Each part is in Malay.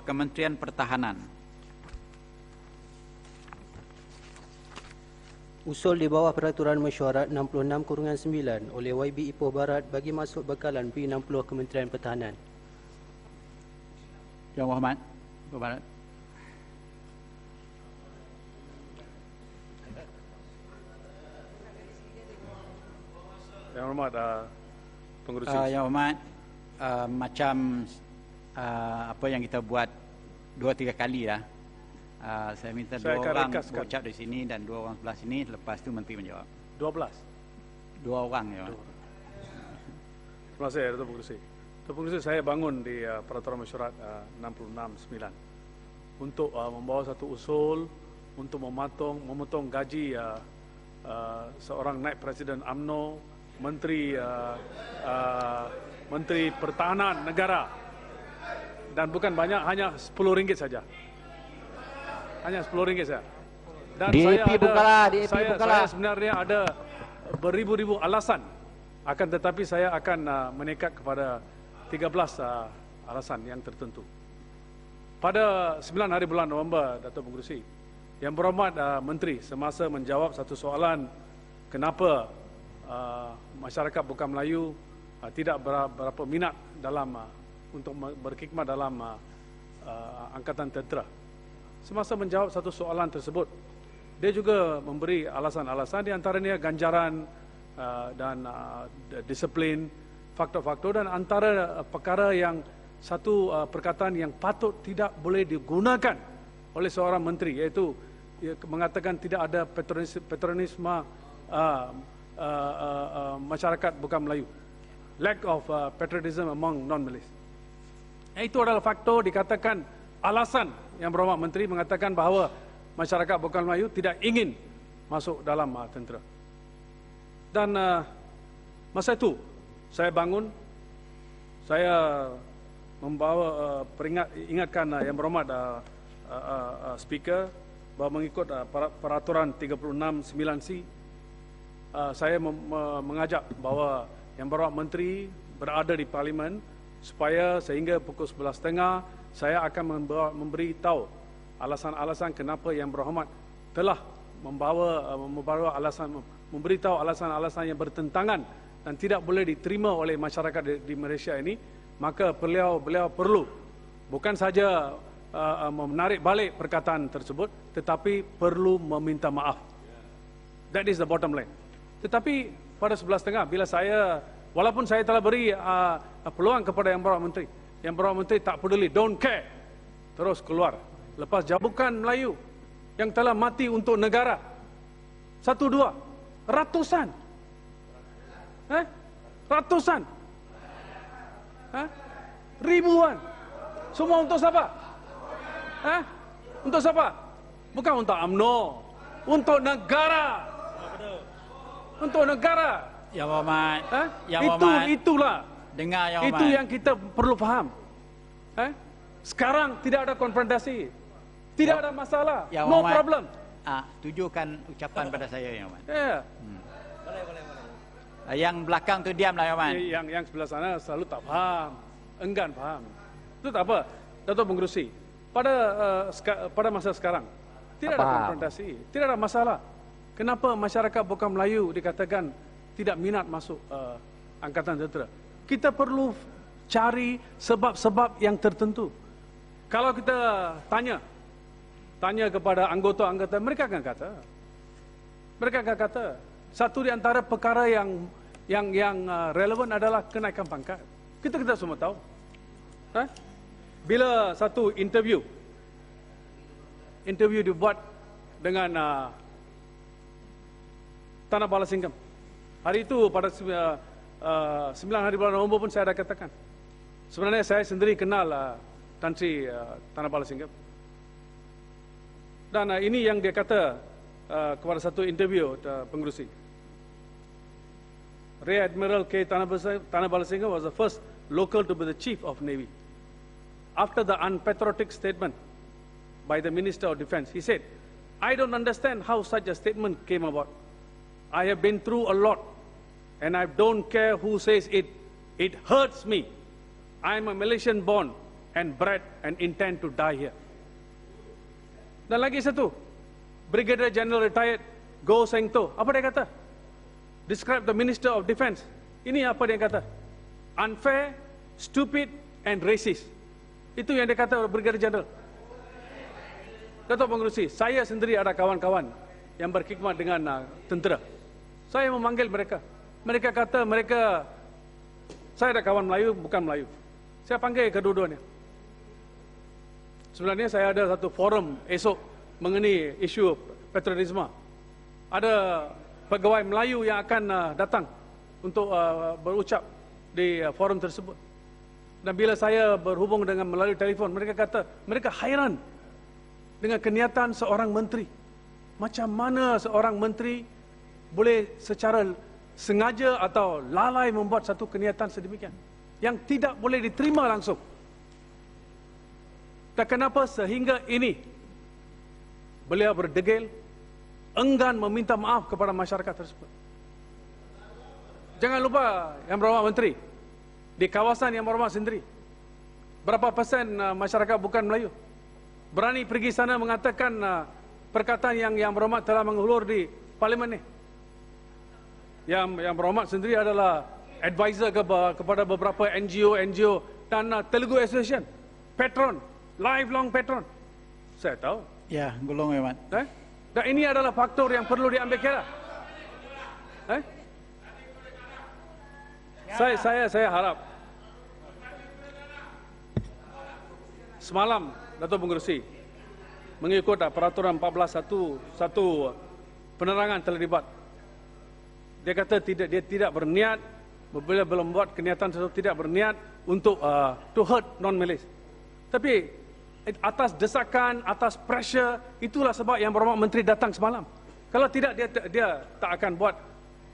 Kementerian Pertahanan. Usul di bawah Peraturan Mesyuarat 66/9 oleh YB Ipoh Barat bagi masuk bekalan P60 Kementerian Pertahanan. Yang Berhormat Ipoh Barat. Yang Hormat Pengerusi. Yang Hormat, macam apa yang kita buat 2-3 kali dah. Saya minta Saya 2 akan orang rekaskan. berucap di sini dan 2 orang sebelah sini. Lepas tu Menteri menjawab. 12. 2 orang ya. Terima kasih Datuk Pengerusi. Datuk Pengerusi, saya bangun di Peraturan Mesyuarat 66/9 untuk membawa satu usul untuk memotong gaji seorang naib Presiden UMNO, Menteri Pertahanan Negara, dan bukan banyak, hanya RM10 saja. Hanya RM10 saja. Dan saya sebenarnya ada beribu-ribu alasan, akan tetapi saya akan menekat kepada 13 alasan yang tertentu. Pada 9 hari bulan November, Datuk Pengerusi, Yang Berhormat Menteri semasa menjawab satu soalan kenapa masyarakat bukan Melayu tidak berapa minat dalam untuk berkhidmat dalam Angkatan Tentera. Semasa menjawab satu soalan tersebut, dia juga memberi alasan-alasan, di antaranya ganjaran dan disiplin, faktor-faktor, dan antara perkara yang satu perkataan yang patut tidak boleh digunakan oleh seorang menteri, iaitu mengatakan tidak ada patriotisme masyarakat bukan Melayu, lack of patriotism among non-Malays. Itu adalah faktor, dikatakan alasan Yang Berhormat Menteri mengatakan bahawa masyarakat bukan Melayu tidak ingin masuk dalam tentera. Dan masa itu saya bangun, saya membawa ingatkan Yang Berhormat Speaker bahawa mengikut Peraturan 36/9C, saya mengajak bahawa Yang Berhormat Menteri berada di Parlimen supaya sehingga pukul 11.30 saya akan memberi tahu alasan-alasan kenapa Yang Berhormat telah memberi tahu alasan-alasan yang bertentangan dan tidak boleh diterima oleh masyarakat di Malaysia ini. Maka beliau perlu bukan saja menarik balik perkataan tersebut, tetapi perlu meminta maaf. That is the bottom line. Tetapi pada 11.30 bila walaupun saya telah beri peluang kepada Yang Berhormat Menteri, Yang Berhormat Menteri tak peduli, don't care, terus keluar. Lepas jabukan Melayu yang telah mati untuk negara, 1-2, ratusan, ratusan, ribuan, semua untuk siapa? Untuk siapa? Bukan untuk UMNO, untuk negara, untuk negara. Yang Berhormat, Yang Berhormat, itulah. dengar Yang Berhormat. Itu yang kita perlu faham. Sekarang tidak ada konfrontasi, tidak ada masalah, Yang no Berhormat, problem. Tujukan ucapan pada saya Yang Berhormat. Yeah. Yang belakang tu diamlah Yang Berhormat. Yang sebelah sana selalu tak faham, enggan faham. Itu tak apa, Datuk Pengerusi. Pada masa sekarang tidak ada konfrontasi, tidak ada masalah. Kenapa masyarakat bukan Melayu dikatakan tidak minat masuk Angkatan Tentera? Kita perlu cari sebab-sebab yang tertentu. Kalau kita tanya kepada anggota-anggota, mereka akan kata satu di antara perkara yang relevan adalah kenaikan pangkat. Kita semua tahu. Bila satu interview dibuat dengan Tanah Bala Singgam, hari itu pada 9 hari bulan November pun saya dah katakan, sebenarnya saya sendiri kenal Tan Sri Tanah Bala Singgam. Dan ini yang dia kata kepada satu interview pengerusi. Rear Admiral K. Tanah Bala Singgam was the first local to be the Chief of Navy. After the unpatriotic statement by the Minister of Defence, he said, "I don't understand how such a statement came about. I have been through a lot, and I don't care who says it. It hurts me. I am a Malaysian born and bred and intend to die here. Dan lagi satu, Brigadier General retired Goh Seng Toh, apa dia kata? Describe the Minister of Defence. Ini apa dia kata? Unfair, stupid and racist. Itu yang dia kata oleh Brigadier General. Datuk Pengerusi, saya sendiri ada kawan-kawan yang berkhidmat dengan tentera. Saya memanggil mereka. Mereka kata saya ada kawan Melayu, bukan Melayu. Saya panggil kedua-duanya. Sebenarnya saya ada satu forum esok mengenai isu patriotisme. Ada pegawai Melayu yang akan datang untuk berucap di forum tersebut. Dan bila saya berhubung dengan melalui telefon, mereka kata mereka hairan dengan kenyataan seorang menteri. Macam mana seorang menteri boleh secara sengaja atau lalai membuat satu kenyataan sedemikian yang tidak boleh diterima langsung. Dan kenapa sehingga ini beliau berdegil, enggan meminta maaf kepada masyarakat tersebut. Jangan lupa Yang Berhormat Menteri, di kawasan Yang Berhormat sendiri, berapa persen masyarakat bukan Melayu? Berani pergi sana mengatakan perkataan yang Berhormat telah menghulur di parlimen ni. Yang Berhormat sendiri adalah advisor kepada beberapa NGO dan Telugu Association, patron, lifelong patron. Saya tahu. Ya, golong Yang Berhormat. Dan ini adalah faktor yang perlu diambil kira. Saya harap semalam Datuk Pengerusi mengikut peraturan 14.1 penerangan telah dibuat. Dia kata dia tidak berniat, bila belum buat kenyataan tersebut tidak berniat untuk to hurt non-Malays. Tapi atas desakan, atas pressure, itulah sebab Yang Berhormat Menteri datang semalam. Kalau tidak dia tak akan buat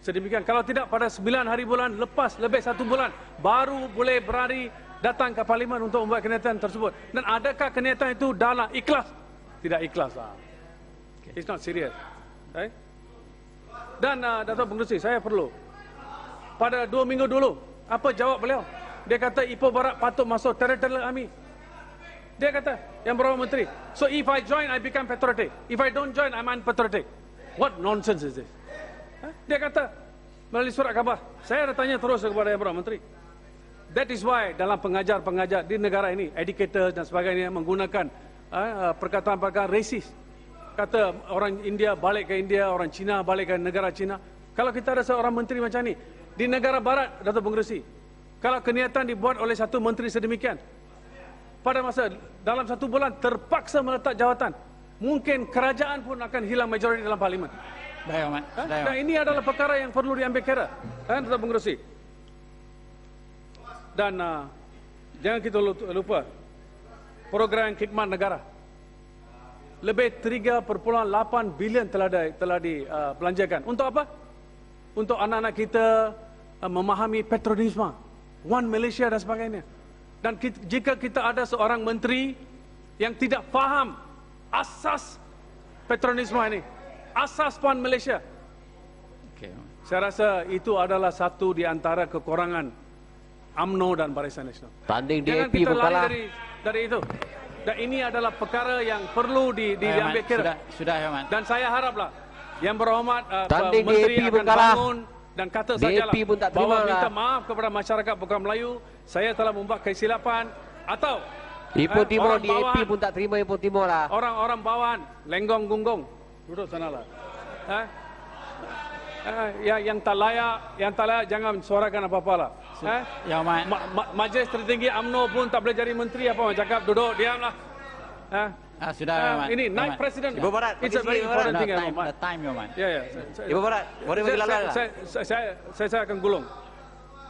sedemikian. Kalau tidak pada 9 hari bulan lepas, lebih 1 bulan, baru boleh berani datang ke parlimen untuk membuat kenyataan tersebut. Dan adakah kenyataan itu dalam ikhlas? Tidak ikhlas lah. It's not serious. Right? Dan Datuk Pengerusi, saya perlu pada 2 minggu dulu, apa jawab beliau? Dia kata Ipoh Barat patut masuk Territorial Army. Dia kata, Yang Berhormat Menteri, so if I join, I become patriotic. If I don't join, I'm unpatriotic. What nonsense is this? Dia kata, melalui surat khabar, saya ada tanya terus kepada Yang Berhormat Menteri. That is why dalam pengajar-pengajar di negara ini, educators dan sebagainya menggunakan perkataan-perkataan rasis. Kata orang India balik ke India, orang Cina balik ke negara Cina. Kalau kita ada seorang menteri macam ni, di negara barat, Datuk Pengerusi, kalau kenyataan dibuat oleh satu menteri sedemikian, pada masa dalam 1 bulan terpaksa meletak jawatan, mungkin kerajaan pun akan hilang majoriti dalam parlimen. Baik, Ahmad. Dan ini adalah perkara yang perlu diambil kira, Datuk Pengerusi. Dan jangan kita lupa program khidmat negara. Lebih 3.8 bilion telah dibelanjakan. Untuk apa? Untuk anak-anak kita memahami patriotisme, One Malaysia dan sebagainya. Dan jika kita ada seorang menteri yang tidak faham asas patriotisme ini, asas One Malaysia, saya rasa itu adalah satu di antara kekurangan UMNO dan Barisan Nasional. Tanding Jangan DAP kita pun kalah. lari dari itu. Dan ini adalah perkara yang perlu diambil kira. Sudah, Ahmad. Dan saya haraplah Yang Berhormat Tanding Menteri DAP pun akan kalah. bangun dan kata DAP sajalah pun tak terima bahawa lah. minta maaf kepada masyarakat bukan Melayu, saya telah membuat kesilapan, atau Ipoh Timur, orang DAP bawaan, pun tak terima Ipoh Timur lah. orang-orang bawaan, lenggong gunggong, duduk sanalah. Yang tak layak jangan suarakan apa-apa lah. Ya, Ahmad. Majlis tertinggi UMNO pun tak boleh jadi menteri, apa orang cakap, duduk diamlah. Sudah, Ahmad. Ini naik Ahmad. presiden. Ibu Barat, It's a bagi very sini, important The thing, time, Ahmad. the time, Ahmad. Ya. Ipoh Barat, boleh bagi lalu lah. Saya akan gulung.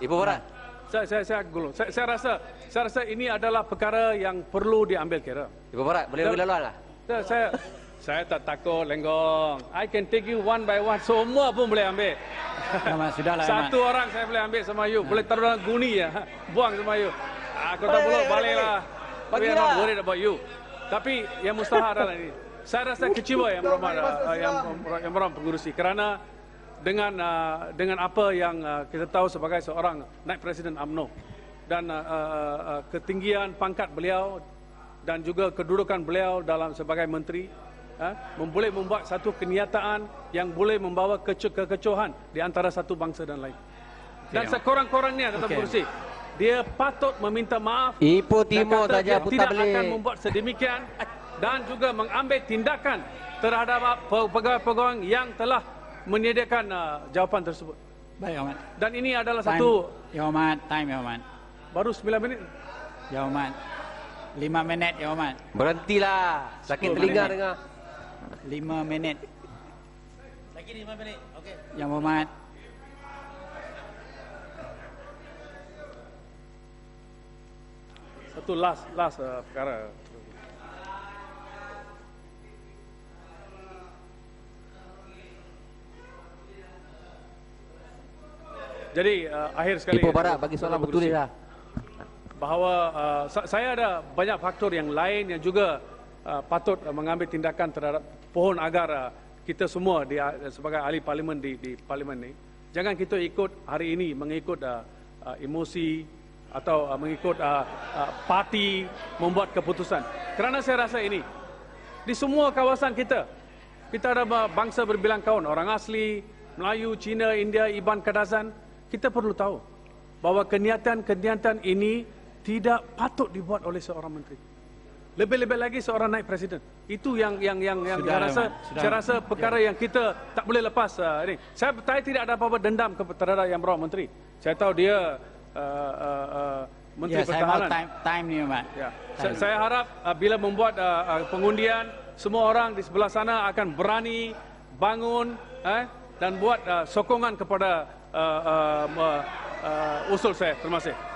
Ipoh Barat. Saya akan gulung. Saya rasa ini adalah perkara yang perlu diambil kira. Ipoh Barat, boleh bagi lalu lah. Saya tak takut, Lenggong. I can take you one by one. Semua pun boleh ambil. Ahmad, sudahlah, Ahmad. Satu orang saya boleh ambil sama you. Boleh taruh dalam guni ya. Buang sama you. Aku tak boleh baliklah. We are not worried about you. Tapi yang mustahil adalah ini. Saya rasa kecewa Yang Berhormat Pengerusi kerana dengan apa yang kita tahu sebagai seorang naib presiden UMNO dan ketinggian pangkat beliau dan juga kedudukan beliau dalam sebagai menteri boleh membuat satu kenyataan yang boleh membawa kekecohan di antara satu bangsa dan lain. Dan sekurang-kurangnya Datuk Kursi, dia patut meminta maaf. Ipoh Timur saja tidak akan membuat sedemikian dan juga mengambil tindakan terhadap pegawai-pegawai yang telah menyediakan jawapan tersebut. Baik, Yang Hormat. Dan ini adalah Time, satu Yang Hormat, time Yang Hormat. baru 9 minit. Yang Hormat. 5 minit Yang Hormat. Berhentilah. Sakit 10 telinga minit. dengar. 5 minit. Lagi 5 minit. Okey. Yang Hormat. Satu last perkara. Jadi akhir sekali Ipoh Barat bagi soalan Datuk betul Kursi, dah. bahawa saya ada banyak faktor yang lain yang juga patut mengambil tindakan terhadap pohon agar kita semua sebagai ahli parlimen di parlimen ini jangan kita ikut hari ini mengikut emosi atau mengikut parti membuat keputusan. Kerana saya rasa ini di semua kawasan kita ada bangsa berbilang kaum, orang asli, Melayu, Cina, India, Iban, Kadazan. Kita perlu tahu bahawa kenyataan ini tidak patut dibuat oleh seorang menteri. Lebih-lebih lagi seorang naib presiden. Itu yang saya rasa perkara yang kita tak boleh lepas ini. Saya tidak ada apa-apa dendam terhadap Yang Berhormat Menteri. Saya tahu dia Menteri Pertahanan. Saya mau time ni, Mat. Ya. Saya harap bila membuat pengundian, semua orang di sebelah sana akan berani bangun dan buat sokongan kepada usul saya. Terima kasih.